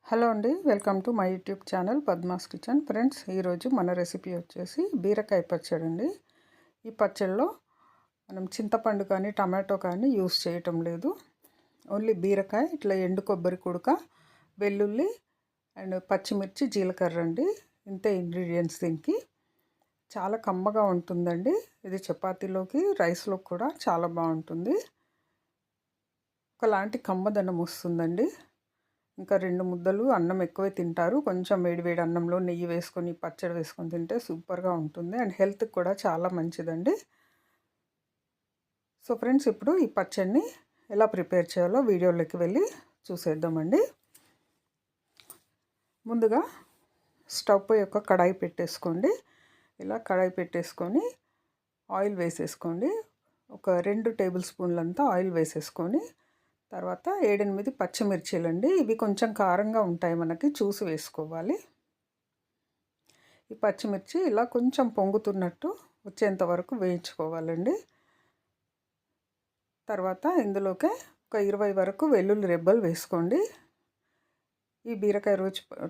Hello అండి, welcome to my YouTube channel Padma's kitchen. Friends, ఈరోజు మన రెసిపీ వచ్చేసి బీరకాయ పచ్చడి అండి. ఈ పచ్చడిలో మనం చింతపండు కానీ టమాటో కానీ యూస్ చేయటం లేదు. ఓన్లీ బీరకాయ, ఇట్లా ఎండు కొబ్బరి కుడక, వెల్లుల్లి అండ్ పచ్చిమిర్చి, జీలకర్ర అండి. ఇంతే ఇంగ్రీడియంట్స్ దీనికి. చాలా కమ్మగా ఉంటుందండి. ఇది చపాతీలోకి, రైస్లోకి కూడా చాలా బాగుంటుంది. ఒకలాంటి కమ్మదనం వస్తుందండి. ఇంకా 2 ముద్దలు అన్నం ఎక్కువే తింటారు. కొంచెం వేడివేడి అన్నంలో నెయ్యి వేసుకొని పచ్చడి వేసుకొని తింటే సూపర్గా ఉంటుంది. అండ్ హెల్త్కి కూడా చాలా మంచిదండి. సో ఫ్రెండ్స్, ఇప్పుడు ఈ పచ్చడిని ఎలా ప్రిపేర్ చేయాలో వీడియోలోకి వెళ్ళి చూసేద్దామండి. ముందుగా స్టవ్ పై ఒక కడాయి పెట్టేసుకోండి. ఇలా కడాయి పెట్టేసుకొని ఆయిల్ వేసేసుకోండి. ఒక 2 టేబుల్ స్పూన్లంతా ఆయిల్ వేసేసుకొని తర్వాత 7-8 పచ్చిమిర్చీలండి. ఇవి కొంచెం కారంగా ఉంటాయి, మనకి చూసి వేసుకోవాలి. ఈ పచ్చిమిర్చి ఇలా కొంచెం పొంగుతున్నట్టు వచ్చేంత వరకు వేయించుకోవాలండి. తర్వాత ఇందులోకి ఒక 20 వరకు వెల్లుల్లి రెబ్బలు వేసుకోండి. ఈ బీరకాయ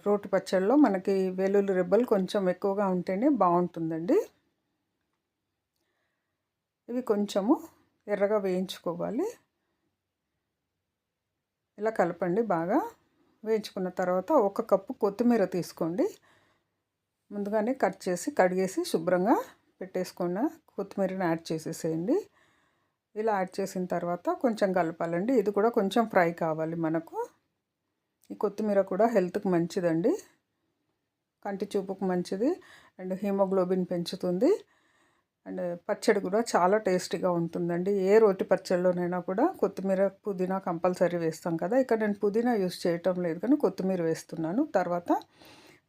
రోటి పచ్చడిలో మనకి వెల్లుల్లి రెబ్బలు కొంచెం ఎక్కువగా ఉంటేనే బాగుంటుందండి. ఇవి కొంచెము ఎర్రగా వేయించుకోవాలి. ఇలా కలపండి. బాగా వేయించుకున్న తర్వాత 1 కప్పు కొత్తిమీర తీసుకోండి. ముందుగానే కట్ చేసి కడిగేసి శుభ్రంగా పెట్టేసుకున్న కొత్తిమీరని యాడ్ చేసేసేయండి. ఇలా యాడ్ చేసిన తర్వాత కొంచెం కలపాలండి. ఇది కూడా కొంచెం ఫ్రై కావాలి మనకు. ఈ కొత్తిమీర కూడా హెల్త్కి మంచిదండి, కంటి చూపుకు మంచిది అండ్ హీమోగ్లోబిన్ పెంచుతుంది. అండ్ పచ్చడి కూడా చాలా టేస్టీగా ఉంటుందండి. ఏ రోటి పచ్చడిలోనైనా కూడా కొత్తిమీర, పుదీనా కంపల్సరీ వేస్తాం కదా. ఇక్కడ నేను పుదీనా యూస్ చేయటం లేదు కానీ కొత్తిమీర వేస్తున్నాను. తర్వాత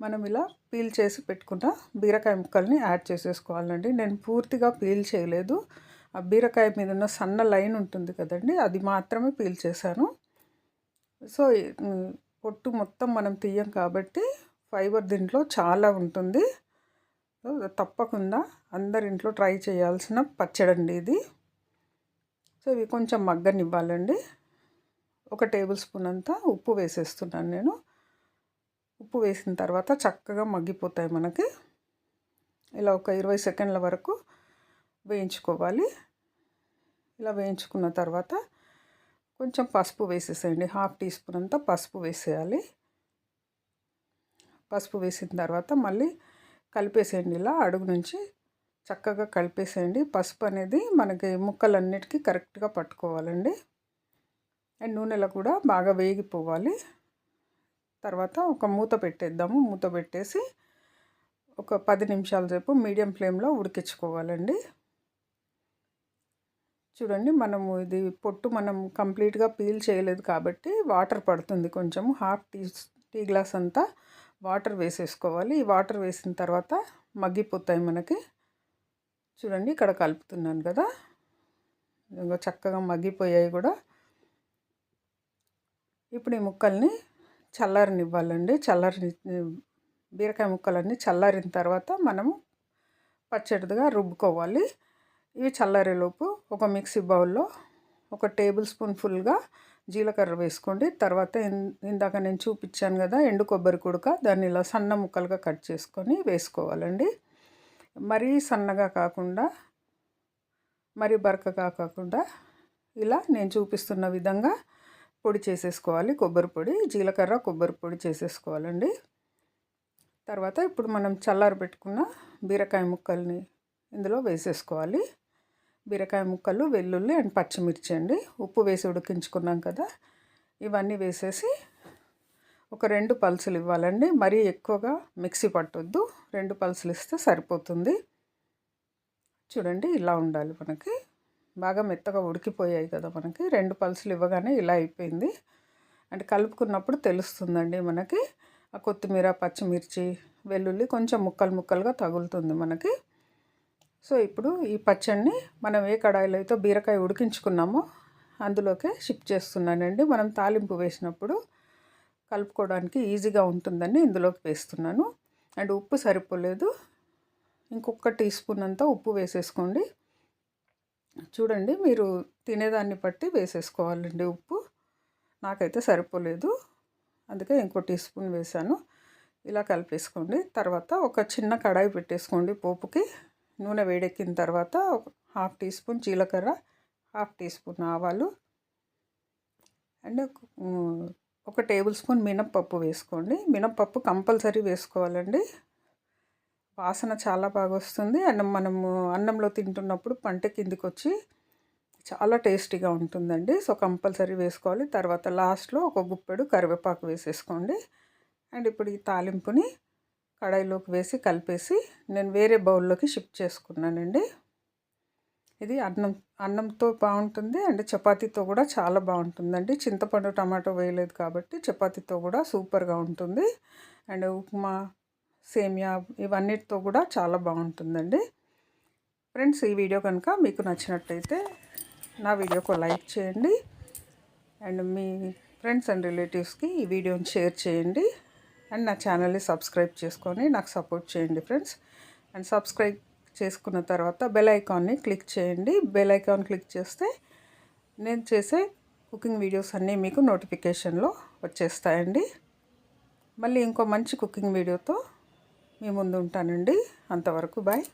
మనం ఇలా పీల్ చేసి పెట్టుకున్న బీరకాయ ముక్కల్ని యాడ్ చేసేసుకోవాలండి. నేను పూర్తిగా పీల్ చేయలేదు. ఆ బీరకాయ మీద ఉన్న సన్న లైన్ ఉంటుంది కదండి, అది మాత్రమే పీల్ చేశాను. సో పొట్టు మొత్తం మనం తీయం కాబట్టి ఫైబర్ దీంట్లో చాలా ఉంటుంది. తప్పకుండా అందరింట్లో ట్రై చేయాల్సిన పచ్చడండి ఇది. సో ఇవి కొంచెం మగ్గనివ్వాలండి. 1 టేబుల్ స్పూన్ అంతా ఉప్పు వేసేస్తున్నాను నేను. ఉప్పు వేసిన తర్వాత చక్కగా మగ్గిపోతాయి మనకి. ఇలా ఒక 20 సెకండ్ల వరకు వేయించుకోవాలి. ఇలా వేయించుకున్న తర్వాత కొంచెం పసుపు వేసేసేయండి. 1/2 టీ స్పూన్ అంతా పసుపు వేసేయాలి. పసుపు వేసిన తర్వాత మళ్ళీ కలిపేసేయండి. ఇలా అడుగు నుంచి చక్కగా కలిపేసేయండి. పసుపు అనేది మనకి ముక్కలన్నిటికీ కరెక్ట్గా పట్టుకోవాలండి. అండ్ నూనెలో కూడా బాగా వేగిపోవాలి. తర్వాత ఒక మూత పెట్టేద్దాము. మూత పెట్టేసి ఒక 10 నిమిషాల సేపు మీడియం ఫ్లేమ్లో ఉడికించుకోవాలండి. చూడండి, మనము ఇది పొట్టు మనం కంప్లీట్గా పీల్ చేయలేదు కాబట్టి వాటర్ పడుతుంది. కొంచెము 1/2 టీ గ్లాస్ అంతా వాటర్ వేసేసుకోవాలి. ఈ వాటర్ వేసిన తర్వాత మగ్గిపోతాయి మనకి. చూడండి, ఇక్కడ కలుపుతున్నాను కదా, ఇంకా చక్కగా మగ్గిపోయాయి కూడా. ఇప్పుడు ఈ ముక్కల్ని చల్లారనివ్వాలండి. బీరకాయ ముక్కలన్నీ చల్లారిన తర్వాత మనము పచ్చడిగా రుబ్బుకోవాలి. ఇవి చల్లారేలోపు ఒక మిక్సీ బౌల్లో 1 టేబుల్ స్పూన్ ఫుల్గా జీలకర్ర వేసుకోండి. తర్వాత ఇందాక నేను చూపించాను కదా ఎండు కొబ్బరి కుడక, దాన్ని ఇలా సన్న ముక్కలుగా కట్ చేసుకొని వేసుకోవాలండి. మరీ సన్నగా కాకుండా మరీ బరకగా కాకుండా ఇలా నేను చూపిస్తున్న విధంగా పొడి చేసేసుకోవాలి. కొబ్బరి పొడి, జీలకర్ర, కొబ్బరి పొడి చేసేసుకోవాలండి. తర్వాత ఇప్పుడు మనం చల్లారబెట్టుకున్న బీరకాయ ముక్కల్ని ఇందులో వేసేసుకోవాలి. బీరకాయ ముక్కలు, వెల్లుల్లి అండ్ పచ్చిమిర్చి అండి. ఉప్పు వేసి ఉడికించుకున్నాం కదా, ఇవన్నీ వేసేసి ఒక 2 పల్సులు ఇవ్వాలండి. మరీ ఎక్కువగా మిక్సీ పట్టొద్దు, 2 పల్సులు ఇస్తే సరిపోతుంది. చూడండి, ఇలా ఉండాలి మనకి. బాగా మెత్తగా ఉడికిపోయాయి కదా మనకి. 2 పల్సులు ఇవ్వగానే ఇలా అయిపోయింది. అంటే కలుపుకున్నప్పుడు తెలుస్తుందండి మనకి. ఆ కొత్తిమీర, పచ్చిమిర్చి, వెల్లుల్లి కొంచెం ముక్కలుగా తగులుతుంది మనకి. సో ఇప్పుడు ఈ పచ్చడిని మనం ఏ కడాయిలో అయితే బీరకాయ ఉడికించుకున్నామో అందులోకే షిఫ్ట్ చేస్తున్నానండి. మనం తాలింపు వేసినప్పుడు కలుపుకోవడానికి ఈజీగా ఉంటుందని ఇందులోకి వేస్తున్నాను. అండ్ ఉప్పు సరిపోలేదు, ఇంకొక టీ స్పూన్ అంతా ఉప్పు వేసేసుకోండి. చూడండి, మీరు తినేదాన్ని బట్టి వేసేసుకోవాలండి ఉప్పు. నాకైతే సరిపోలేదు. అందుకే ఇంకో టీ స్పూన్ వేసాను. ఇలా కలిపేసుకోండి. తర్వాత ఒక చిన్న కడాయి పెట్టేసుకోండి పోపుకి. నూనె వేడెక్కిన తర్వాత హాఫ్ టీ స్పూన్ జీలకర్ర, హాఫ్ టీ స్పూన్ ఆవాలు అండ్ ఒక టేబుల్ స్పూన్ మినప్పప్పు వేసుకోండి. మినప్పప్పు కంపల్సరీ వేసుకోవాలండి. వాసన చాలా బాగా వస్తుంది అండ్ మనము అన్నంలో తింటున్నప్పుడు పంట కిందికి వచ్చి చాలా టేస్టీగా ఉంటుందండి. సో కంపల్సరీ వేసుకోవాలి. తర్వాత లాస్ట్లో ఒక గుప్పెడు కరివేపాకు వేసేసుకోండి. అండ్ ఇప్పుడు ఈ తాలింపుని కడాయిలోకి వేసి కలిపేసి నేను వేరే బౌల్లోకి షిఫ్ట్ చేసుకున్నానండి. ఇది అన్నంతో బాగుంటుంది అండ్ చపాతీతో కూడా చాలా బాగుంటుందండి. చింతపండు టమాటో వేయలేదు కాబట్టి చపాతీతో కూడా సూపర్గా ఉంటుంది. అండ్ ఉప్మా, సేమియా ఇవన్నిటితో కూడా చాలా బాగుంటుందండి. ఫ్రెండ్స్, ఈ వీడియో కనుక మీకు నచ్చినట్టయితే నా వీడియోకి లైక్ చేయండి అండ్ మీ ఫ్రెండ్స్ అండ్ రిలేటివ్స్కి ఈ వీడియోని షేర్ చేయండి అండ్ నా ఛానల్ని సబ్స్క్రైబ్ చేసుకొని నాకు సపోర్ట్ చేయండి ఫ్రెండ్స్. అండ్ సబ్స్క్రైబ్ చేసుకున్న తర్వాత బెల్ ఐకాన్ని క్లిక్ చేయండి. బెల్ ఐకాన్ క్లిక్ చేస్తే నేను చేసే కుకింగ్ వీడియోస్ అన్నీ మీకు నోటిఫికేషన్లో వచ్చేస్తాయండి. మళ్ళీ ఇంకో మంచి కుకింగ్ వీడియోతో మీ ముందు ఉంటానండి. అంతవరకు బాయ్.